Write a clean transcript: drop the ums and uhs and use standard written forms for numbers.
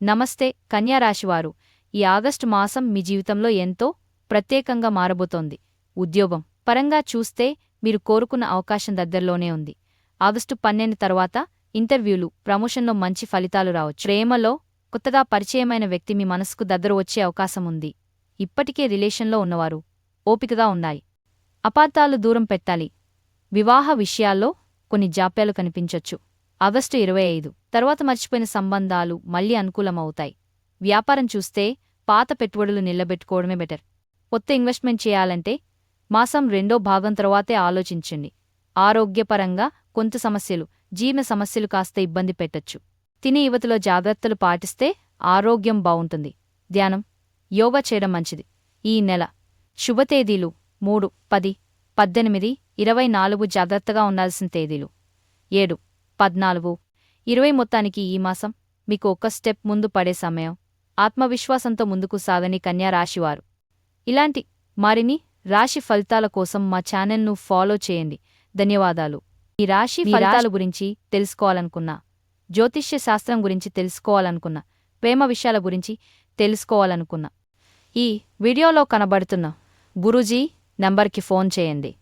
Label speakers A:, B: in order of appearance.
A: నమస్తే కన్యారాశివారు, ఈ ఆగస్టు మాసం మీ జీవితంలో ఎంతో ప్రత్యేకంగా మారబోతోంది. ఉద్యోగం పరంగా చూస్తే మీరు కోరుకున్న అవకాశం దగ్గరలోనే ఉంది. ఆగస్టు 12 తర్వాత ఇంటర్వ్యూలు, ప్రమోషన్లో మంచి ఫలితాలు రావచ్చు. ప్రేమలో కొత్తగా పరిచయమైన వ్యక్తి మీ మనసుకు దగ్గర వచ్చే అవకాశం ఉంది. ఇప్పటికే రిలేషన్లో ఉన్నవారు ఓపికగా ఉండాలి. అపార్థాలు దూరం పెట్టాలి. వివాహ విషయాల్లో కొన్ని జాప్యాలు కనిపించొచ్చు. ఆగస్టు 25 తర్వాత మర్చిపోయిన సంబంధాలు మళ్లీ అనుకూలమవుతాయి. వ్యాపారం చూస్తే పాత పెట్టుబడులు నిలబెట్టుకోవడమే బెటర్. కొత్త ఇన్వెస్ట్మెంట్ చేయాలంటే మాసం రెండో భాగం తర్వాతే ఆలోచించండి. ఆరోగ్యపరంగా కొంత సమస్యలు, జీర్ణ సమస్యలు కాస్త ఇబ్బంది పెట్టొచ్చు. తినే యువతలో జాగ్రత్తలు పాటిస్తే ఆరోగ్యం బావుంటుంది. ధ్యానం, యోగా చేయడం మంచిది. ఈ నెల శుభతేదీలు 3, 10, 18, 24 జాగ్రత్తగా ఉండాల్సిన తేదీలు 7, 14, 20. మొత్తానికి ఈ మాసం మీకు ఒక స్టెప్ ముందు పడే సమయం. ఆత్మవిశ్వాసంతో ముందుకు సాగని కన్యారాశివారు. ఇలాంటి మరిన్ని రాశి ఫలితాల కోసం మా ఛానల్ను ఫాలో చేయండి. ధన్యవాదాలు. ఈ రాశి ఫలితాల గురించి తెలుసుకోవాలనుకున్నా, జ్యోతిష్య శాస్త్రం గురించి తెలుసుకోవాలనుకున్నా, ప్రేమ విషయాల గురించి తెలుసుకోవాలనుకున్నా, ఈ వీడియోలో కనబడుతున్న గురూజీ నంబర్కి ఫోన్ చేయండి.